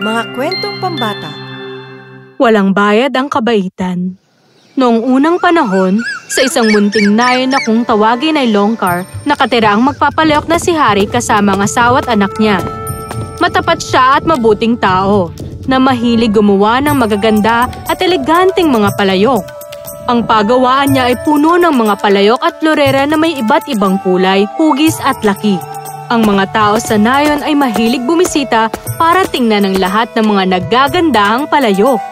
Mga kwentong pambata. Walang bayad ang kabaitan. Noong unang panahon, sa isang munting nayon na kung tawagin ay Longcar, nakatira ang magpapalayok na si Hari kasama ang asawa at anak niya. Matapat siya at mabuting tao, na mahilig gumawa ng magaganda at eleganteng mga palayok. Ang pagawaan niya ay puno ng mga palayok at florera na may iba't ibang kulay, hugis at laki. Ang mga tao sa nayon ay mahilig bumisita para tingnan ang lahat ng mga naggagandahang palayok.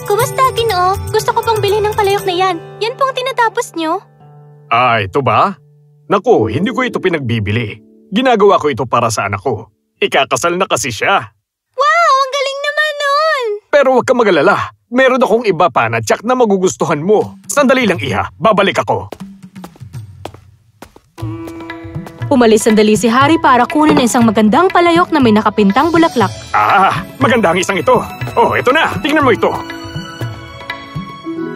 Kumusta, Ginoo? Gusto ko pong bilhin ng palayok na yan. Yan pong tinatapos niyo. Ito ba? Naku, hindi ko ito pinagbibili. Ginagawa ko ito para sa anak ko. Ikakasal na kasi siya. Wow! Ang galing naman nun! Pero huwag ka magalala. Meron akong iba pa na tsak na magugustuhan mo. Sandali lang, Iha. Babalik ako. Umalis sandali si Hari para kunin ang isang magandang palayok na may nakapintang bulaklak. Maganda ang isang ito. Oh, ito na. Tingnan mo ito.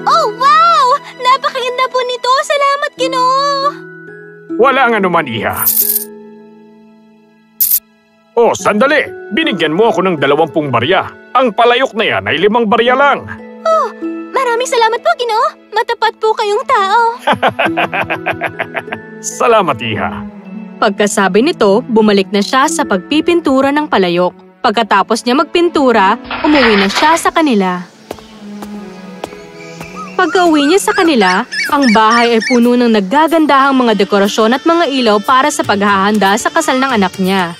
Oh, wow! Napakaganda po nito. Salamat, Ginoo! Wala nga naman, Iha. Oh, sandali. Binigyan mo ako ng 20 barya. Ang palayok na yan ay 5 barya lang. Oh, maraming salamat po, Ginoo. Matapat po kayong tao. Salamat, Iha. Pagkasabi nito, bumalik na siya sa pagpipintura ng palayok. Pagkatapos niya magpintura, umuwi na siya sa kanila. Pagka-uwi niya sa kanila, ang bahay ay puno ng naggagandahang mga dekorasyon at mga ilaw para sa paghahanda sa kasal ng anak niya.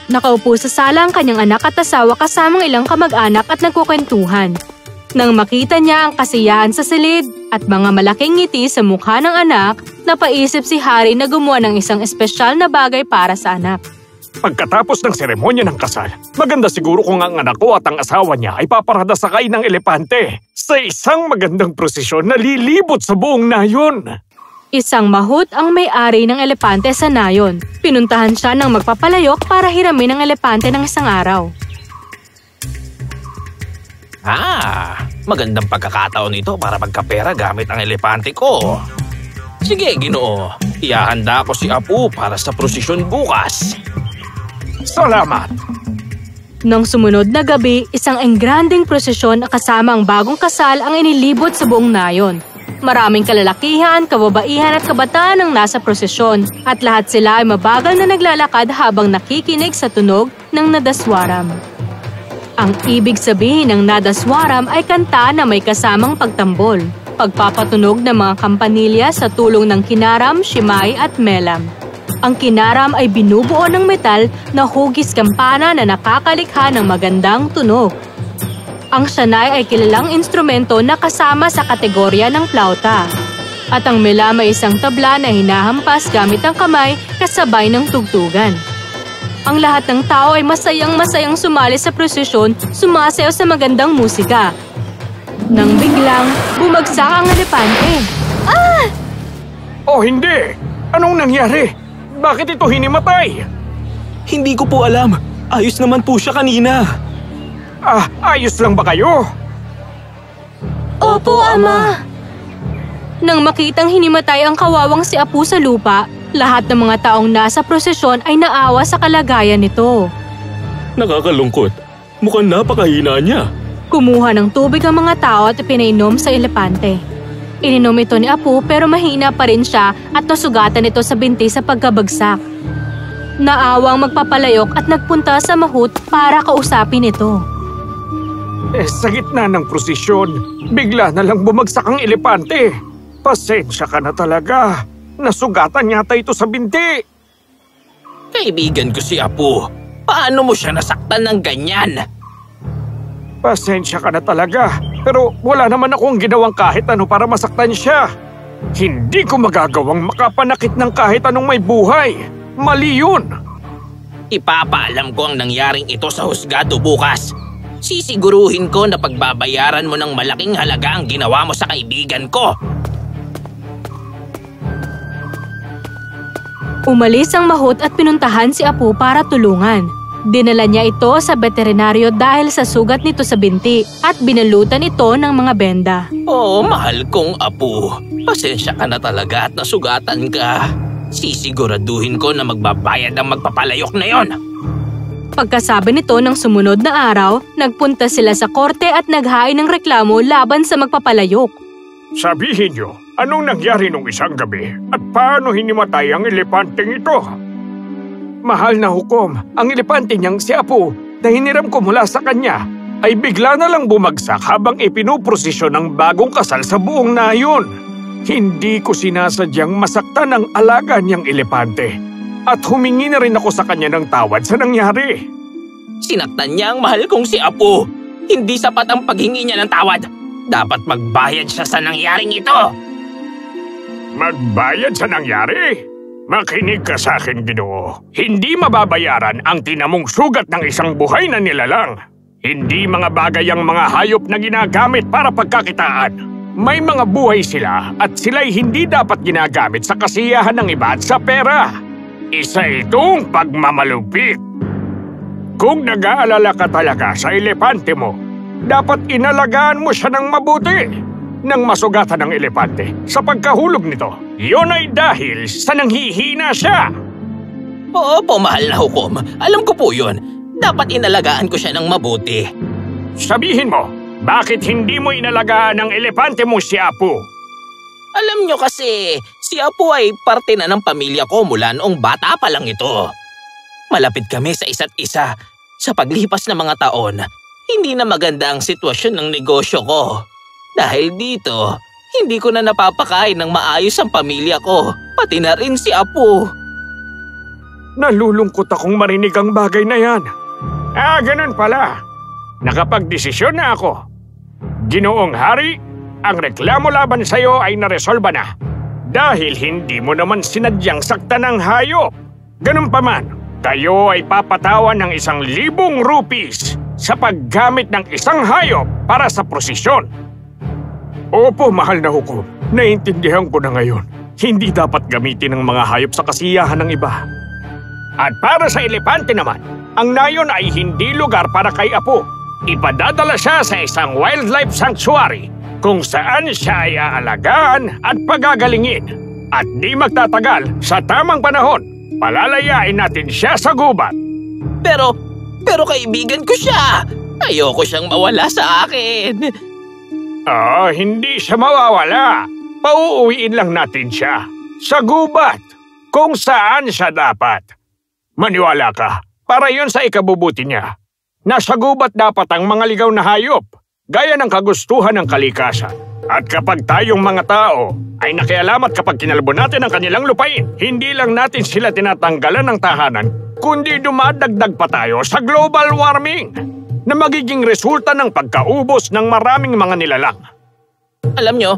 Nakaupo sa sala ang kanyang anak at asawa kasamang ilang kamag-anak at nagkukwentuhan. Nang makita niya ang kasiyahan sa silid at mga malaking ngiti sa mukha ng anak, napaisip si Hari na gumawa ng isang espesyal na bagay para sa anak. Pagkatapos ng seremonya ng kasal, maganda siguro kung ang anak ko at ang asawa niya ay paparada sakay ng elepante sa isang magandang prosesyon na lilibot sa buong nayon. Isang mahut ang may-ari ng elepante sa nayon. Pinuntahan siya ng magpapalayok para hiramin ang elepante ng isang araw. Magandang pagkakataon ito para magkapera gamit ang elepante ko. Sige, Ginoo. Ihahanda ko si Apu para sa prosesyon bukas. Salamat! Nang sumunod na gabi, isang engranding prosesyon kasama ang bagong kasal ang inilibot sa buong nayon. Maraming kalalakihan, kababaihan at kabataan ang nasa prosesyon at lahat sila ay mabagal na naglalakad habang nakikinig sa tunog ng nadaswaram. Ang ibig sabihin ng nadaswaram ay kanta na may kasamang pagtambol, pagpapatunog ng mga kampanilya sa tulong ng kinaram, shimay at melam. Ang kinaram ay binubuo ng metal na hugis kampana na nakakalikha ng magandang tunog. Ang shanay ay kilalang instrumento na kasama sa kategorya ng flauta. At ang melam ay isang tabla na hinahampas gamit ang kamay kasabay ng tugtugan. Ang lahat ng tao ay masayang-masayang sumali sa prosesyon, sumasayaw sa magandang musika. Nang biglang, bumagsak ang elepante. Oh, hindi! Anong nangyari? Bakit ito hinimatay? Hindi ko po alam. Ayos naman po siya kanina. Ayos lang ba kayo? Opo, Ama. Nang makitang hinimatay ang kawawang si Apu sa lupa, lahat ng mga taong nasa prosesyon ay naawa sa kalagayan nito. Nakakalungkot. Mukhang napakahina niya. Kumuha ng tubig ang mga tao at pinainom sa elepante. Ininom ito ni Apu pero mahina pa rin siya at nasugatan ito sa binti sa pagkabagsak. Naawang magpapalayok at nagpunta sa mahut para kausapin ito. Sa gitna ng prosesyon, bigla na lang bumagsak ang elepante. Pasensya ka na talaga. Nasugatan yata ito sa binti. Kaibigan ko si Apu. Paano mo siya nasaktan ng ganyan? Pasensya ka na talaga. Pero wala naman akong ginawang kahit ano para masaktan siya. Hindi ko magagawang makapanakit ng kahit anong may buhay. Mali yun. Ipapaalam ko ang nangyaring ito sa husgado bukas. Sisiguruhin ko na pagbabayaran mo ng malaking halaga ang ginawa mo sa kaibigan ko. Umalis ang mahut at pinuntahan si Apu para tulungan. Dinala niya ito sa veterinaryo dahil sa sugat nito sa binti at binalutan ito ng mga benda. Oo, mahal kong apo. Pasensya ka na talaga at nasugatan ka. Sisiguraduhin ko na magbabayad ang magpapalayok na yon. Pagkasabi nito ng sumunod na araw, nagpunta sila sa korte at naghain ng reklamo laban sa magpapalayok. Sabihin niyo, anong nangyari nung isang gabi at paano hinimatay ang elepanteng ito? Mahal na hukom, ang elepante niyang si Apu na hiniram ko mula sa kanya ay bigla na lang bumagsak habang ipinuprosesyon ng bagong kasal sa buong nayon. Hindi ko sinasadyang masaktan ang alaga niyang elepante at humingi na rin ako sa kanya ng tawad sa nangyari. Sinaktan niya ang mahal kong si Apo. Hindi sapat ang paghingi niya ng tawad. Dapat magbayad siya sa nangyaring ito. Magbayad sa nangyari? Makinig ka sa akin, Ginoo. Hindi mababayaran ang tinamong sugat ng isang buhay na nilalang. Hindi mga bagay ang mga hayop na ginagamit para pagkakitaan. May mga buhay sila at sila'y hindi dapat ginagamit sa kasiyahan ng iba at sa pera. Isa itong pagmamalupit. Kung nag-aalala ka talaga sa elepante mo, dapat inalagaan mo siya ng mabuti. Nang masugatan ng elepante sa pagkahulog nito, iyon ay dahil sa nanghihina siya. Opo, mahal na hukom. Alam ko po yun. Dapat inalagaan ko siya ng mabuti. Sabihin mo, bakit hindi mo inalagaan ng elepante mo si Apu? Alam nyo kasi, si Apu ay parte na ng pamilya ko mula noong bata pa lang ito. Malapit kami sa isa't isa. Sa paglipas ng mga taon, hindi na maganda ang sitwasyon ng negosyo ko. Dahil dito, hindi ko na napapakain ng maayos ang pamilya ko, pati na rin si Apu. Nalulungkot akong marinig ang bagay na yan. Ganun pala. Nakapagdesisyon na ako. Ginoong Hari, ang reklamo laban sa'yo ay naresolba na. Dahil hindi mo naman sinadyang saktan ng hayop. Ganun pa man, kayo ay papatawan ng 1,000 rupees sa paggamit ng isang hayop para sa prosesyon. Opo, mahal na hukom. Naintindihan ko na ngayon. Hindi dapat gamitin ng mga hayop sa kasiyahan ng iba. At para sa elepante naman, ang nayon ay hindi lugar para kay Apo. Ipadadala siya sa isang wildlife sanctuary kung saan siya ay aalagaan at pagagalingin. At di magtatagal, sa tamang panahon, palalayain natin siya sa gubat. Pero kaibigan ko siya. Ayoko siyang mawala sa akin. Hindi siya mawawala. Pauuwiin lang natin siya sa gubat kung saan siya dapat. Maniwala ka, para yon sa ikabubuti niya. Nasa gubat dapat ang mga ligaw na hayop, gaya ng kagustuhan ng kalikasan. At kapag tayong mga tao ay nakialamat kapag kinalbo natin ang kanilang lupain, hindi lang natin sila tinatanggalan ng tahanan, kundi dumadagdag pa tayo sa global warming na magiging resulta ng pagkaubos ng maraming mga nilalang. Alam nyo,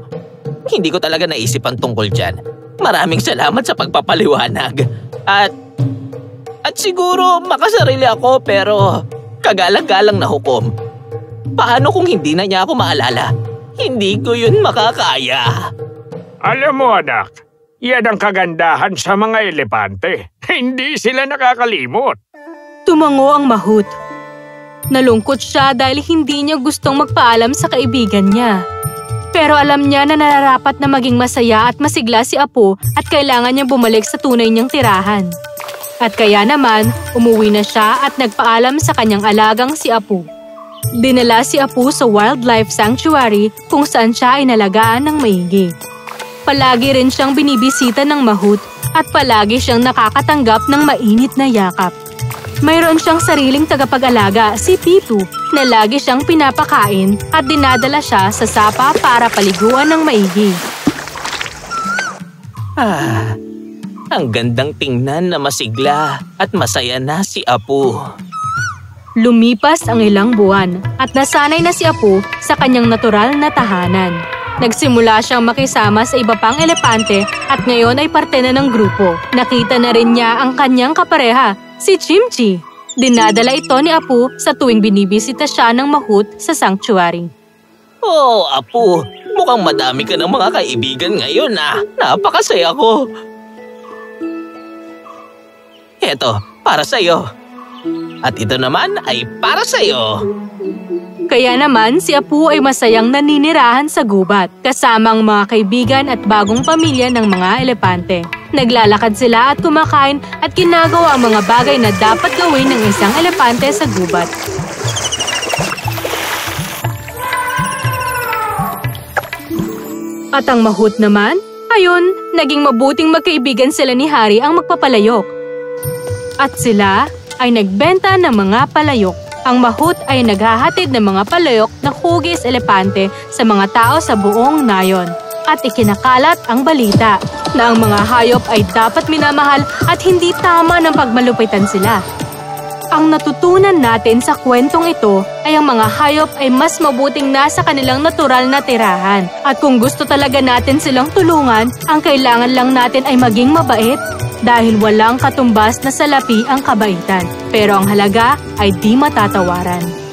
hindi ko talaga naisip ang tungkol dyan. Maraming salamat sa pagpapaliwanag. At siguro makasarili ako pero kagalang-galang na hukom. Paano kung hindi na niya ako maalala? Hindi ko yun makakaya. Alam mo anak, yan ang kagandahan sa mga elepante. Hindi sila nakakalimot. Tumango ang Mahout. Nalungkot siya dahil hindi niya gustong magpaalam sa kaibigan niya. Pero alam niya na nararapat na maging masaya at masigla si Apo at kailangan niyang bumalik sa tunay niyang tirahan. At kaya naman, umuwi na siya at nagpaalam sa kanyang alagang si Apo. Dinala si Apo sa wildlife sanctuary kung saan siya ay nalagaan ng maigi. Palagi rin siyang binibisita ng Mahout at palagi siyang nakakatanggap ng mainit na yakap. Mayroon siyang sariling tagapag-alaga, si Pitu, na lagi siyang pinapakain at dinadala siya sa sapa para paliguan ng maigi. Ang gandang tingnan na masigla at masaya na si Apu. Lumipas ang ilang buwan at nasanay na si Apu sa kanyang natural na tahanan. Nagsimula siyang makisama sa iba pang elepante at ngayon ay parte na ng grupo. Nakita na rin niya ang kanyang kapareha, si Chimchi. Dinadala ito ni Apu sa tuwing binibisita siya ng Mahout sa sanctuary. Oh, Apu, mukhang madami ka ng mga kaibigan ngayon Napakasaya ko. Eto, para sa'yo. At ito naman ay para sa'yo. Kaya naman si Apu ay masayang naninirahan sa gubat, kasama ang mga kaibigan at bagong pamilya ng mga elepante. Naglalakad sila at kumakain at ginagawa ang mga bagay na dapat gawin ng isang elepante sa gubat. At ang mahut naman, ayun, naging mabuting magkaibigan sila ni Hari ang magpapalayok. At sila ay nagbenta ng mga palayok. Ang mahut ay naghahatid ng mga palayok na hugis elepante sa mga tao sa buong nayon. At ikinakalat ang balita na ang mga hayop ay dapat minamahal at hindi tama ng pagmalupitan sila. Ang natutunan natin sa kwentong ito ay ang mga hayop ay mas mabuting nasa kanilang natural na tirahan. At kung gusto talaga natin silang tulungan, ang kailangan lang natin ay maging mabait. Dahil walang katumbas na salapi ang kabaitan, pero ang halaga ay di matatawaran.